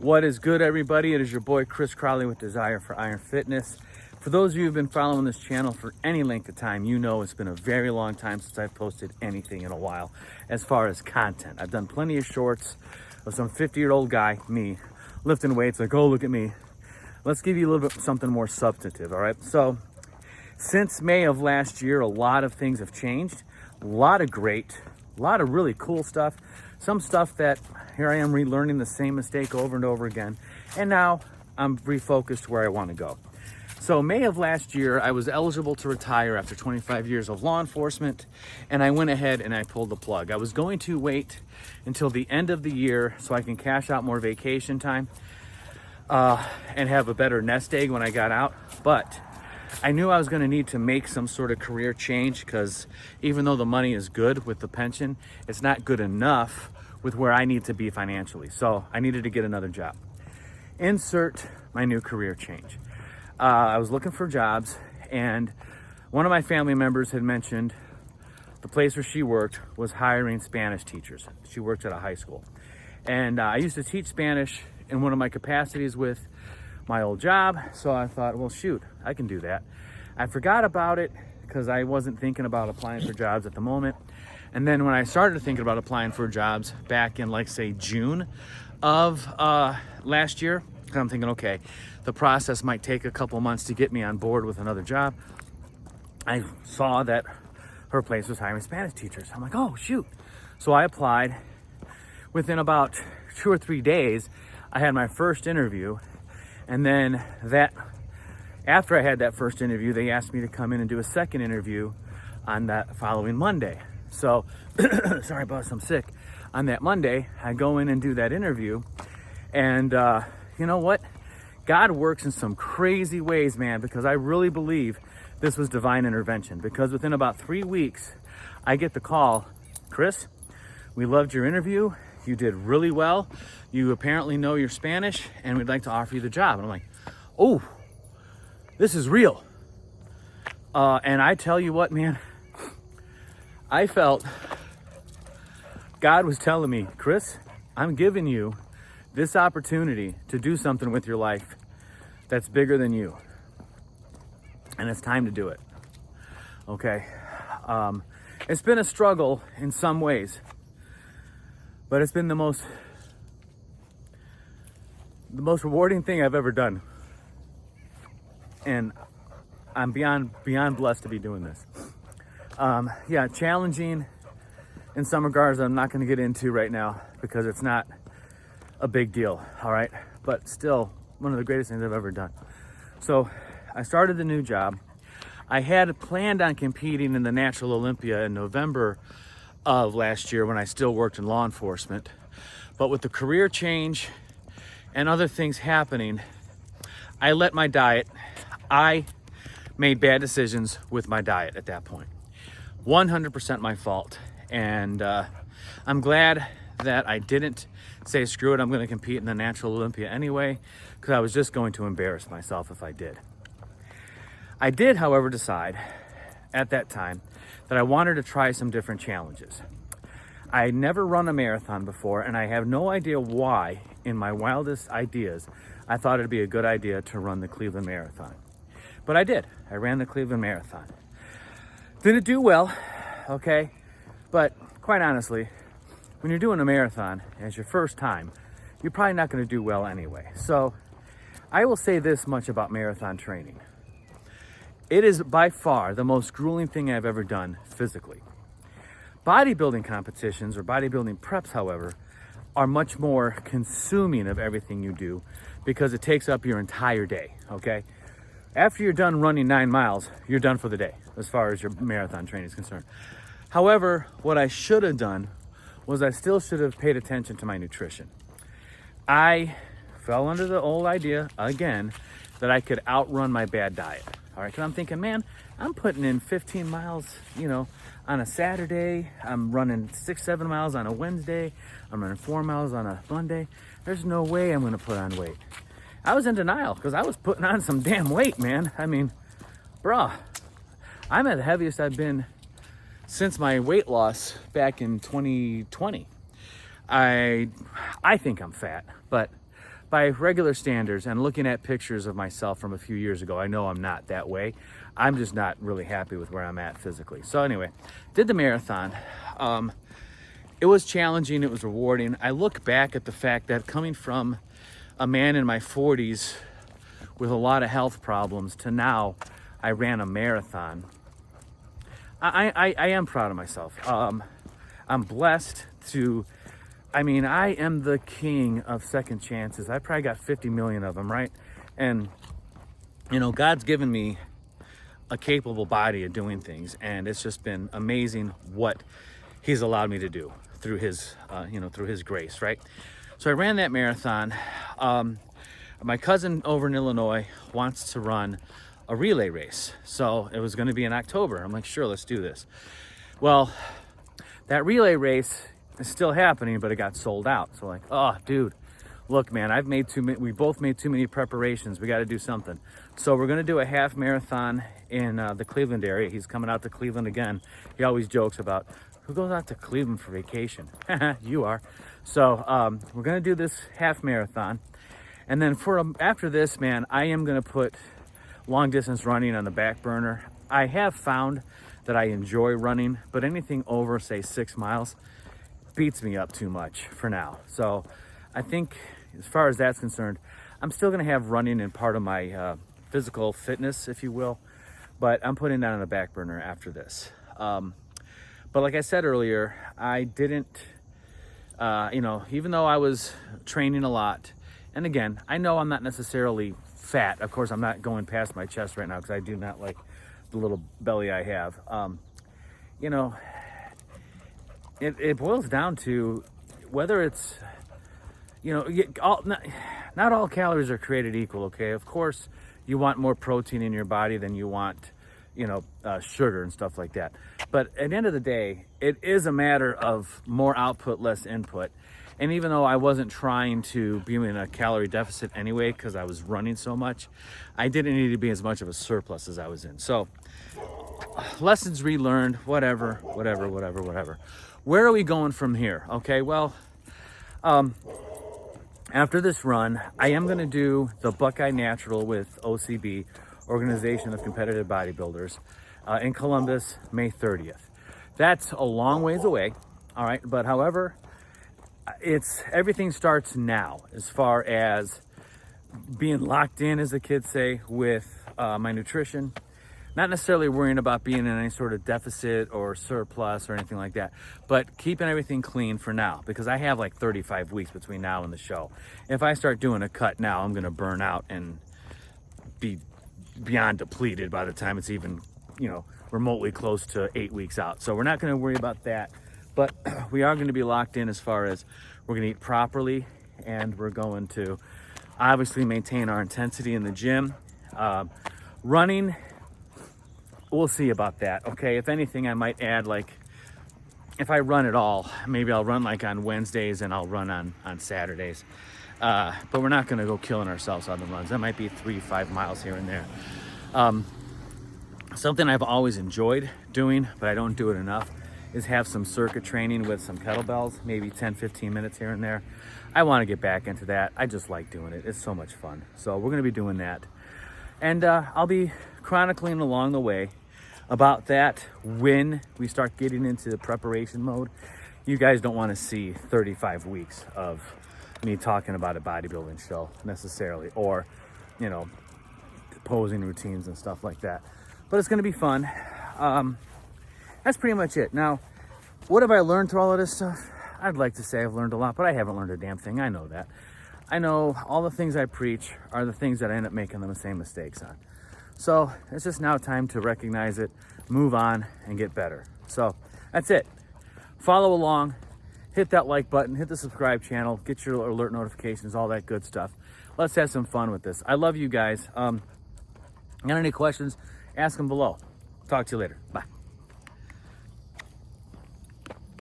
What is good, everybody? It is your boy Chris Crowley with Desire for Iron Fitness. For those of you who've been following this channel for any length of time, you know it's been a very long time since I've posted anything in a while as far as content. I've done plenty of shorts of some 50-year-old guy, me, lifting weights like, oh, look at me. Let's give you a little bit something more substantive, all right? So since May of last year, a lot of things have changed. A lot of really cool stuff. Some stuff that here I am relearning the same mistake over and over again. And now I'm refocused where I want to go. So May of last year, I was eligible to retire after 25 years of law enforcement. And I went ahead and I pulled the plug. I was going to wait until the end of the year so I can cash out more vacation time and have a better nest egg when I got out. But I knew I was going to need to make some sort of career change because even though the money is good with the pension, it's not good enough with where I need to be financially. So I needed to get another job. Insert my new career change. I was looking for jobs, and one of my family members had mentioned the place where she worked was hiring Spanish teachers. She worked at a high school. And I used to teach Spanish in one of my capacities with my old job. So I thought, well, shoot, I can do that. I forgot about it because I wasn't thinking about applying for jobs at the moment. And then when I started thinking about applying for jobs back in, like, say, June of last year, I'm thinking, okay, the process might take a couple months to get me on board with another job. I saw that her place was hiring Spanish teachers. I'm like, oh, shoot. So I applied. Within about 2 or 3 days, I had my first interview. And then after I had that first interview, they asked me to come in and do a second interview on that following Monday. So, sorry about I'm sick. On that Monday, I go in and do that interview. And you know what? God works in some crazy ways, man, because I really believe this was divine intervention. Because within about 3 weeks, I get the call, Chris, we loved your interview. You did really well. You apparently know your Spanish, and we'd like to offer you the job. And I'm like, oh, this is real. And I tell you what, man, I felt God was telling me, Chris, I'm giving you this opportunity to do something with your life that's bigger than you. And it's time to do it. Okay. It's been a struggle in some ways, but it's been the most rewarding thing I've ever done. And I'm beyond blessed to be doing this. Yeah, challenging in some regards I'm not going to get into right now because it's not a big deal, all right? But still, one of the greatest things I've ever done. So I started the new job. I had planned on competing in the Natural Olympia in November of last year when I still worked in law enforcement. But with the career change and other things happening, I let my diet, I made bad decisions with my diet at that point. 100% my fault. And I'm glad that I didn't say, screw it, I'm going to compete in the Natural Olympia anyway, because I was just going to embarrass myself if I did. I did, however, decide at that time that I wanted to try some different challenges. I had never run a marathon before, and I have no idea why, in my wildest ideas, I thought it'd be a good idea to run the Cleveland Marathon. But I did. I ran the Cleveland Marathon. Didn't do well, okay? But quite honestly, when you're doing a marathon as your first time, you're probably not going to do well anyway. So I will say this much about marathon training. It is by far the most grueling thing I've ever done physically. Bodybuilding competitions or bodybuilding preps, however, are much more consuming of everything you do because it takes up your entire day, okay? After you're done running 9 miles, you're done for the day as far as your marathon training is concerned. However, what I should have done was I still should have paid attention to my nutrition. I fell under the old idea, again, that I could outrun my bad diet. All right, because I'm thinking, man, I'm putting in 15 miles, on a Saturday. I'm running 6-7 miles on a Wednesday. I'm running 4 miles on a Monday. There's no way I'm going to put on weight. I was in denial because I was putting on some damn weight, man. I mean, bruh, I'm at the heaviest I've been since my weight loss back in 2020. I think I'm fat, but by regular standards and looking at pictures of myself from a few years ago, I know I'm not that way. I'm just not really happy with where I'm at physically. So anyway, did the marathon. It was challenging, it was rewarding. I look back at the fact that coming from a man in my 40s with a lot of health problems to now I ran a marathon. I am proud of myself. I'm blessed to, I am the king of second chances. I probably got 50 million of them, right? And, God's given me a capable body of doing things. And it's just been amazing what he's allowed me to do through his, through his grace, right? So I ran that marathon. My cousin over in Illinois wants to run a relay race. So it was going to be in October. I'm like, sure, let's do this. Well, that relay race is still happening, but it got sold out. So like, oh, dude, look, man, we both made too many preparations. We got to do something. So we're going to do a half marathon in the Cleveland area. He's coming out to Cleveland again. He always jokes about, who goes out to Cleveland for vacation? You are. So we're going to do this half marathon. And then after this, man, I am going to put long distance running on the back burner. I have found that I enjoy running, but anything over, say, 6 miles beats me up too much for now. So I think as far as that's concerned, I'm still going to have running in part of my physical fitness, if you will, but I'm putting that on the back burner after this. But like I said earlier, I didn't, even though I was training a lot, and again, I know I'm not necessarily fat. Of course, I'm not going past my chest right now because I do not like the little belly I have. It boils down to whether it's, not all calories are created equal, okay? Of course, you want more protein in your body than you want, sugar and stuff like that. But at the end of the day, it is a matter of more output, less input. And even though I wasn't trying to be in a calorie deficit anyway, because I was running so much, I didn't need to be as much of a surplus as I was in. So lessons relearned, whatever. Where are we going from here? Okay, well, after this run, I am going to do the Buckeye Natural with OCB, Organization of Competitive Bodybuilders, in Columbus, May 30th. That's a long ways away, all right? But however, everything starts now as far as being locked in, as the kids say, with my nutrition. Not necessarily worrying about being in any sort of deficit or surplus or anything like that, but keeping everything clean for now, because I have like 35 weeks between now and the show. If I start doing a cut now, I'm going to burn out and be beyond depleted by the time it's even, remotely close to 8 weeks out. So we're not going to worry about that, but we are going to be locked in as far as we're going to eat properly, and we're going to obviously maintain our intensity in the gym. Running, we'll see about that, okay? If anything, I might add, like, if I run at all, maybe I'll run like on Wednesdays and I'll run on Saturdays. But we're not gonna go killing ourselves on the runs. That might be 3-5 miles here and there. Something I've always enjoyed doing, but I don't do it enough, is have some circuit training with some kettlebells, maybe 10-15 minutes here and there. I wanna get back into that. I just like doing it. It's so much fun. So we're gonna be doing that. And I'll be chronicling along the way about that when we start getting into the preparation mode. You guys don't want to see 35 weeks of me talking about a bodybuilding show necessarily, or posing routines and stuff like that, but it's going to be fun. That's pretty much it. Now, what have I learned through all of this stuff? I'd like to say I've learned a lot, but I haven't learned a damn thing. I know that. I know all the things I preach are the things that I end up making the same mistakes on. So it's just now time to recognize it, move on, and get better. So that's it. Follow along, hit that like button, hit the subscribe channel, get your alert notifications, all that good stuff. Let's have some fun with this. I love you guys. Got any questions? Ask them below. Talk to you later. Bye.